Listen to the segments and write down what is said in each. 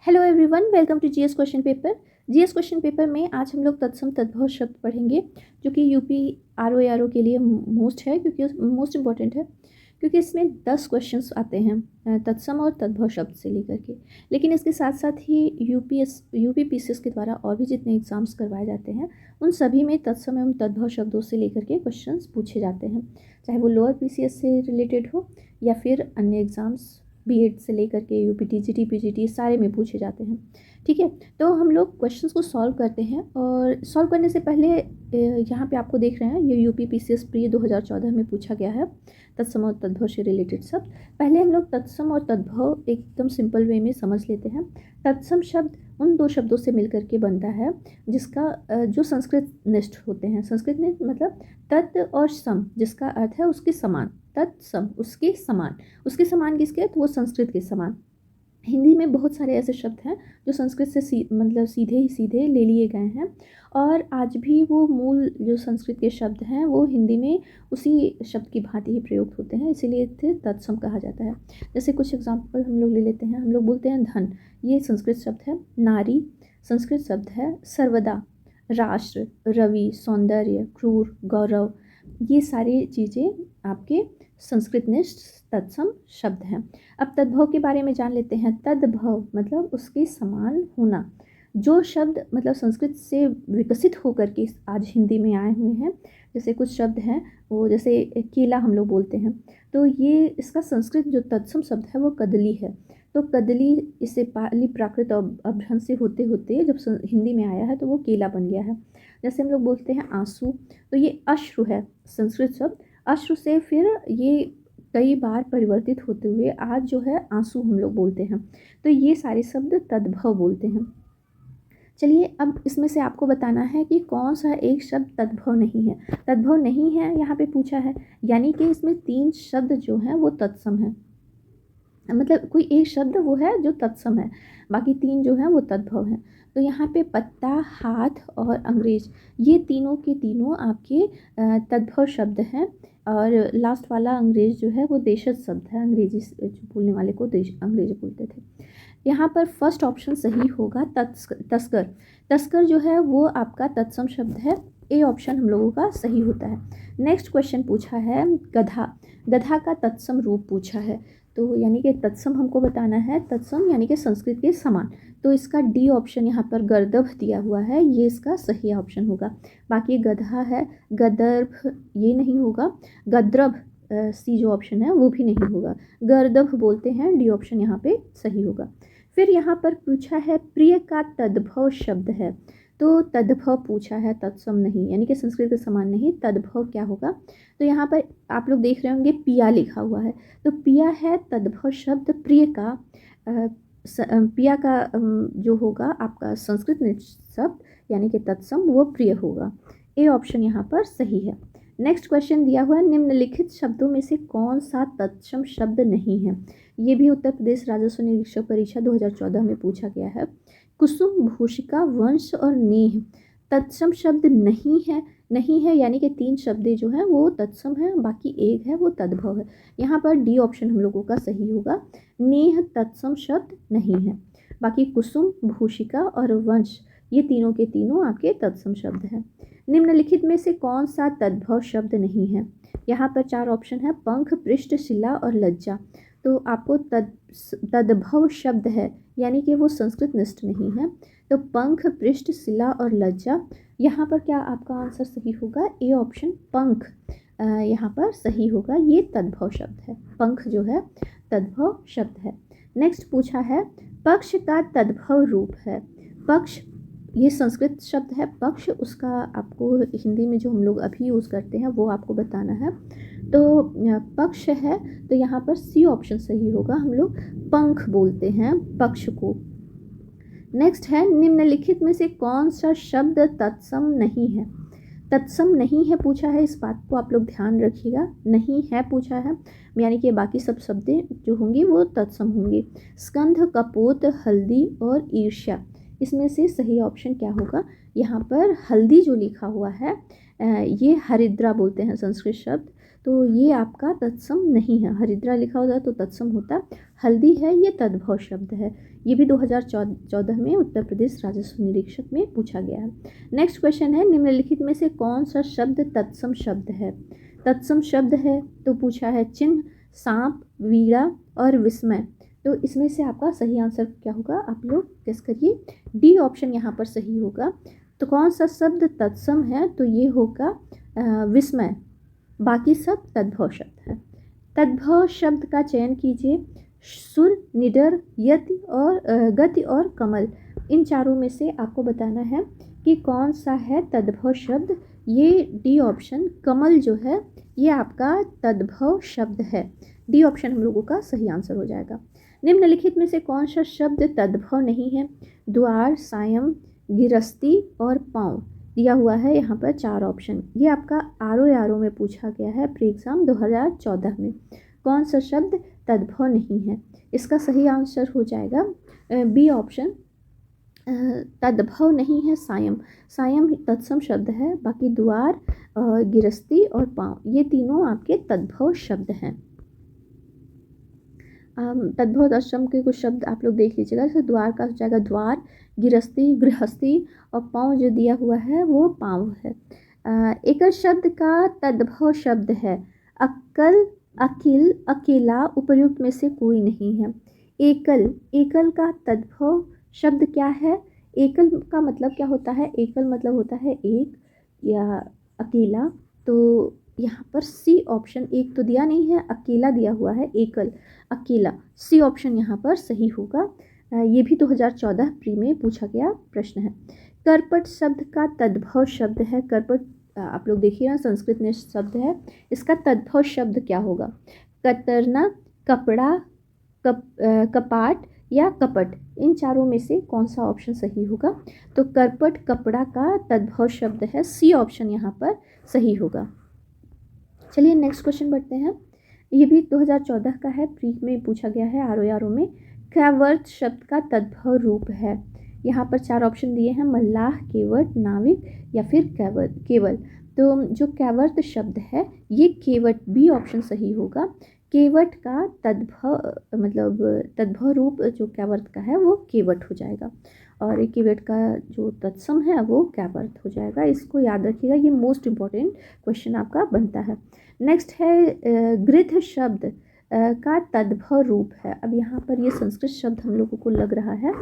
Hello everyone, welcome to GS question paper. GS question paper में आज हम लोग तत्सम तद्भव शब्द पढ़ेंगे, जो कि यूपी आरओ के लिए मोस्ट है, क्योंकि मोस्ट इम्पॉर्टेंट है, क्योंकि इसमें 10 क्वेश्चंस आते हैं तत्सम और तद्भव शब्द से लेकर के। लेकिन इसके साथ साथ ही यूपी पीसीएस के द्वारा और भी जितने एग्ज़ाम्स करवाए जाते हैं उन सभी में तत्सम एवं तद्भव शब्दों से लेकर के क्वेश्चंस पूछे जाते हैं, चाहे वो लोअर पीसीएस से रिलेटेड हो या फिर अन्य एग्ज़ाम्स बीएड से लेकर के यूपी टीजीटी पीजीटी सारे में पूछे जाते हैं। ठीक है, तो हम लोग क्वेश्चंस को सॉल्व करते हैं। और सॉल्व करने से पहले यहाँ पे आपको देख रहे हैं, ये यूपी पीसीएस प्री 2014 में पूछा गया है तत्सम और तद्भव से रिलेटेड सब। पहले हम लोग तत्सम और तद्भव एकदम सिंपल वे में समझ लेते हैं। तत्सम शब्द उन दो शब्दों से मिलकर के बनता है जिसका जो संस्कृत निष्ठ होते हैं। संस्कृत निष्ठ मतलब तत् और सम, जिसका अर्थ है उसके समान। तत्सम उसके समान, उसके समान किसके, तो वो संस्कृत के समान। हिंदी में बहुत सारे ऐसे शब्द हैं जो संस्कृत से मतलब सीधे ले लिए गए हैं, और आज भी वो मूल जो संस्कृत के शब्द हैं वो हिंदी में उसी शब्द की भांति ही प्रयुक्त होते हैं, इसीलिए इसे तत्सम कहा जाता है। जैसे कुछ एग्जांपल हम लोग ले लेते हैं। हम लोग बोलते हैं धन, ये संस्कृत शब्द है। नारी संस्कृत शब्द है। सर्वदा, राष्ट्र, रवि, सौंदर्य, क्रूर, गौरव, ये सारी चीज़ें आपके संस्कृतनिष्ठ तत्सम शब्द हैं। अब तद्भव के बारे में जान लेते हैं। तद्भव मतलब उसके समान होना। जो शब्द मतलब संस्कृत से विकसित होकर के आज हिंदी में आए हुए हैं, जैसे कुछ शब्द हैं वो, जैसे केला हम लोग बोलते हैं, तो ये इसका संस्कृत जो तत्सम शब्द है वो कदली है। तो कदली इससे पाली प्राकृत और अभ्रंश से होते होते जब हिंदी में आया है तो वो केला बन गया है। जैसे हम लोग बोलते हैं आंसू, तो ये अश्रु है संस्कृत शब्द। अश्रु से फिर ये कई बार परिवर्तित होते हुए आज जो है आंसू हम लोग बोलते हैं। तो ये सारे शब्द तद्भव बोलते हैं। चलिए, अब इसमें से आपको बताना है कि कौन सा एक शब्द तद्भव नहीं है। तद्भव नहीं है यहाँ पे पूछा है, यानी कि इसमें 3 शब्द जो हैं वो तत्सम है। मतलब कोई एक शब्द वो है जो तत्सम है, बाकी 3 जो हैं वो तद्भव हैं। तो यहाँ पे पत्ता, हाथ और अंग्रेज, ये तीनों के तीनों आपके तद्भव शब्द हैं। और लास्ट वाला अंग्रेज जो है वो देशज शब्द है। अंग्रेजी बोलने वाले को अंग्रेजी बोलते थे। यहाँ पर फर्स्ट ऑप्शन सही होगा तस्कर। तस्कर जो है वो आपका तत्सम शब्द है। ए ऑप्शन हम लोगों का सही होता है। नेक्स्ट क्वेश्चन पूछा है गधा। गधा का तत्सम रूप पूछा है, तो यानी कि तत्सम हमको बताना है। तत्सम यानी कि संस्कृत के समान, तो इसका डी ऑप्शन यहाँ पर गर्दभ दिया हुआ है, ये इसका सही ऑप्शन होगा। बाकी गधा है, गदर्भ ये नहीं होगा। गद्रभ सी जो ऑप्शन है वो भी नहीं होगा। गर्दभ बोलते हैं, डी ऑप्शन यहाँ पे सही होगा। फिर यहाँ पर पूछा है प्रिय का तद्भव शब्द है, तो तद्भव पूछा है, तत्सम नहीं, यानी कि संस्कृत के समान नहीं। तद्भव क्या होगा, तो यहाँ पर आप लोग देख रहे होंगे पिया लिखा हुआ है, तो पिया है तद्भव शब्द। प्रिय का पिया का जो होगा आपका संस्कृत शब्द यानी कि तत्सम, वो प्रिय होगा। ए ऑप्शन यहाँ पर सही है। नेक्स्ट क्वेश्चन दिया हुआ है निम्नलिखित शब्दों में से कौन सा तत्सम शब्द नहीं है। ये भी उत्तर प्रदेश राजस्व निरीक्षक परीक्षा 2014 में पूछा गया है। कुसुम, भूषिका, वंश और नेह तत्सम शब्द नहीं है। नहीं है यानी कि 3 शब्द जो हैं वो तत्सम है, बाकी एक है वो तद्भव है। यहाँ पर डी ऑप्शन हम लोगों का सही होगा। नेह तत्सम शब्द नहीं है, बाकी कुसुम, भूषिका और वंश ये तीनों के तीनों आपके तत्सम शब्द हैं। निम्नलिखित में से कौन सा तद्भव शब्द नहीं है। यहाँ पर 4 ऑप्शन है। पंख, पृष्ठ, शिला और लज्जा, तो आपको तद्भव शब्द है, यानी कि वो संस्कृत निष्ठ नहीं है। तो पंख, पृष्ठ, शिला और लज्जा, यहाँ पर क्या आपका आंसर सही होगा। ए ऑप्शन पंख यहाँ पर सही होगा, ये तद्भव शब्द है। पंख जो है तद्भव शब्द है। नेक्स्ट पूछा है पक्ष का तद्भव रूप है। पक्ष ये संस्कृत शब्द है। पक्ष उसका आपको हिंदी में जो हम लोग अभी यूज़ करते हैं वो आपको बताना है। तो पक्ष है, तो यहाँ पर सी ऑप्शन सही होगा। हम लोग पंख बोलते हैं पक्ष को। नेक्स्ट है निम्नलिखित में से कौन सा शब्द तत्सम नहीं है। तत्सम नहीं है पूछा है, इस बात को आप लोग ध्यान रखिएगा। नहीं है पूछा है, यानी कि बाकी सब शब्द जो होंगी वो तत्सम होंगी। स्कंध, कपोत, हल्दी और ईर्ष्या, इसमें से सही ऑप्शन क्या होगा। यहाँ पर हल्दी जो लिखा हुआ है ये हरिद्रा बोलते हैं संस्कृत शब्द, तो ये आपका तत्सम नहीं है। हरिद्रा लिखा होता तो तत्सम होता। हल्दी है ये तद्भव शब्द है। ये भी 2014 में उत्तर प्रदेश राजस्व निरीक्षक में पूछा गया है। नेक्स्ट क्वेश्चन है, निम्नलिखित में से कौन सा शब्द तत्सम शब्द है? तत्सम शब्द है तो पूछा है चिन्ह, सांप, वीड़ा और विस्मय। तो इसमें से आपका सही आंसर क्या होगा, आप लोग गेस करिए। डी ऑप्शन यहाँ पर सही होगा। तो कौन सा शब्द तत्सम है? तो ये होगा विस्मय। बाकी सब तद्भव शब्द है। तद्भव शब्द का चयन कीजिए। सुर, निडर, यति और गति और कमल, इन चारों में से आपको बताना है कि कौन सा है तद्भव शब्द। ये डी ऑप्शन कमल जो है ये आपका तद्भव शब्द है। डी ऑप्शन हम लोगों का सही आंसर हो जाएगा। निम्नलिखित में से कौन सा शब्द तद्भव नहीं है? द्वार, सायं, गिरस्ती और पाँव दिया हुआ है यहाँ पर 4 ऑप्शन। ये आपका आरओ में पूछा गया है प्री एग्ज़ाम 2014 में। कौन सा शब्द तद्भव नहीं है? इसका सही आंसर हो जाएगा बी ऑप्शन, तद्भव नहीं है सायं। सायं तत्सम शब्द है। बाकी द्वार, गिरस्ती और पाँव ये तीनों आपके तद्भव शब्द हैं। तद्भव तत्सम के कुछ शब्द आप लोग देख लीजिएगा। जैसे द्वार का हो जाएगा द्वार, गिरस्ती, गृहस्थी और पाँव जो दिया हुआ है वो पाँव है। एकल शब्द का तद्भव शब्द है अक्कल, अकिल, अकेला, उपर्युक्त में से कोई नहीं है। एकल, एकल का तद्भव शब्द क्या है? एकल का मतलब क्या होता है? एकल मतलब होता है एक या अकेला। तो यहाँ पर सी ऑप्शन, एक तो दिया नहीं है, अकेला दिया हुआ है, एकल, अकेला। सी ऑप्शन यहाँ पर सही होगा। ये भी 2014 प्री में पूछा गया प्रश्न है। करपट शब्द का तद्भव शब्द है। करपट आप लोग देखिए ना, संस्कृत में शब्द है। इसका तद्भव शब्द क्या होगा? कतरना, कपड़ा, कपाट या कपट, इन चारों में से कौन सा ऑप्शन सही होगा? तो करपट कपड़ा का तद्भव शब्द है। सी ऑप्शन यहाँ पर सही होगा। चलिए नेक्स्ट क्वेश्चन बढ़ते हैं। ये भी 2014 का है, प्री में पूछा गया है आरओ में। कैवर्त शब्द का तद्भव रूप है। यहाँ पर 4 ऑप्शन दिए हैं, मल्लाह, केवट, नाविक या फिर केवल। तो जो कैवर्त शब्द है ये केवट, बी ऑप्शन सही होगा। केवट का तद्भव मतलब तद्भव रूप जो कैवर्त का है वो केवट हो जाएगा। और केवट का जो तत्सम है वो कैवर्त हो जाएगा। इसको याद रखिएगा, ये मोस्ट इम्पॉर्टेंट क्वेश्चन आपका बनता है। नेक्स्ट है गृध शब्द का तद्भव रूप है। अब यहाँ पर ये संस्कृत शब्द हम लोगों को लग रहा है,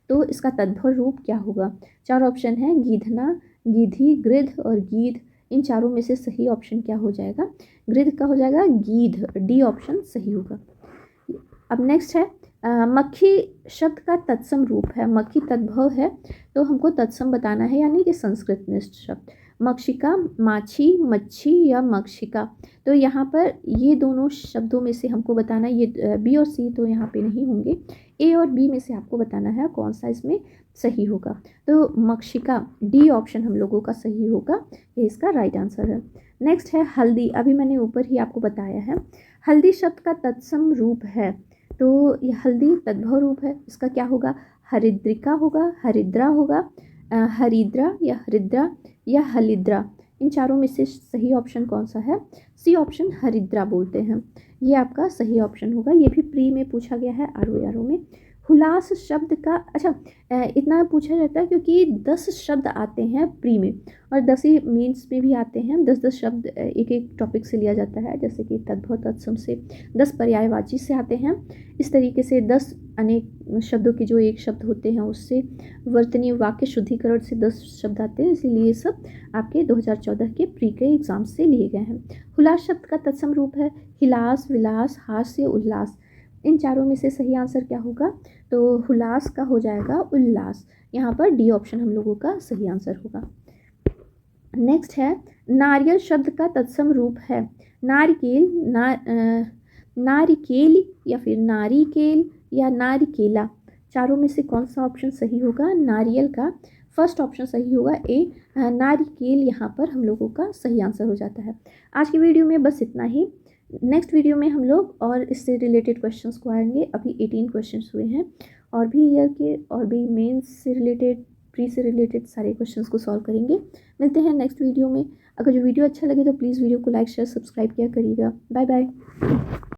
तो इसका तद्भव रूप क्या होगा? 4 ऑप्शन है, गीधना, गीधी, गृध और गीध। इन चारों में से सही ऑप्शन क्या हो जाएगा? गृध का हो जाएगा गीध, डी ऑप्शन सही होगा। अब नेक्स्ट है मक्खी शब्द का तत्सम रूप है। मक्खी तद्भव है तो हमको तत्सम बताना है, यानी कि संस्कृत निष्ठ शब्द। मक्षिका, माछी, मच्छी या मक्षिका। तो यहाँ पर ये दोनों शब्दों में से हमको बताना है। ये बी और सी तो यहाँ पे नहीं होंगे, ए और बी में से आपको बताना है कौन सा इसमें सही होगा। तो मक्षिका, डी ऑप्शन हम लोगों का सही होगा, ये इसका राइट आंसर है। नेक्स्ट है हल्दी। अभी मैंने ऊपर ही आपको बताया है, हल्दी शब्द का तत्सम रूप है। तो ये हल्दी तद्भव रूप है, इसका क्या होगा? हरिद्रिका होगा, हरिद्रा होगा, हरिद्रा या हरिद्रा या हलिद्रा। इन चारों में से सही ऑप्शन कौन सा है? सी ऑप्शन, हरिद्रा बोलते हैं, ये आपका सही ऑप्शन होगा। ये भी प्री में पूछा गया है आरओ में। हुलास शब्द का, अच्छा इतना पूछा जाता है क्योंकि 10 शब्द आते हैं प्री में और 10 ही मेंस में भी आते हैं। 10 शब्द एक एक टॉपिक से लिया जाता है, जैसे कि तद्भव तत्सम से 10 पर्यायवाची से आते हैं। इस तरीके से 10 अनेक शब्दों के जो एक शब्द होते हैं उससे, वर्तनीय वाक्य शुद्धिकरण से 10 शब्द आते हैं। इसीलिए सब आपके 2014 के प्री के एग्जाम से लिए गए हैं। हुलास शब्द का तत्सम रूप है हिलास, विलास, हास्य, उल्लास। इन चारों में से सही आंसर क्या होगा? तो हुलास का हो जाएगा उल्लास। यहाँ पर डी ऑप्शन हम लोगों का सही आंसर होगा। नेक्स्ट है नारियल शब्द का तत्सम रूप है नारिकेल, नारिकेल या फिर नारिकेल या नारिकेला। चारों में से कौन सा ऑप्शन सही होगा? नारियल का फर्स्ट ऑप्शन सही होगा, ए नारिकेल यहाँ पर हम लोगों का सही आंसर हो जाता है। आज की वीडियो में बस इतना ही। नेक्स्ट वीडियो में हम लोग और इससे रिलेटेड क्वेश्चंस को आएंगे। अभी 18 क्वेश्चंस हुए हैं, और भी ईयर के और भी मेंस से रिलेटेड, प्री से रिलेटेड सारे क्वेश्चंस को सॉल्व करेंगे। मिलते हैं नेक्स्ट वीडियो में। अगर जो वीडियो अच्छा लगे तो प्लीज़ वीडियो को लाइक शेयर सब्सक्राइब किया करिएगा। Bye bye.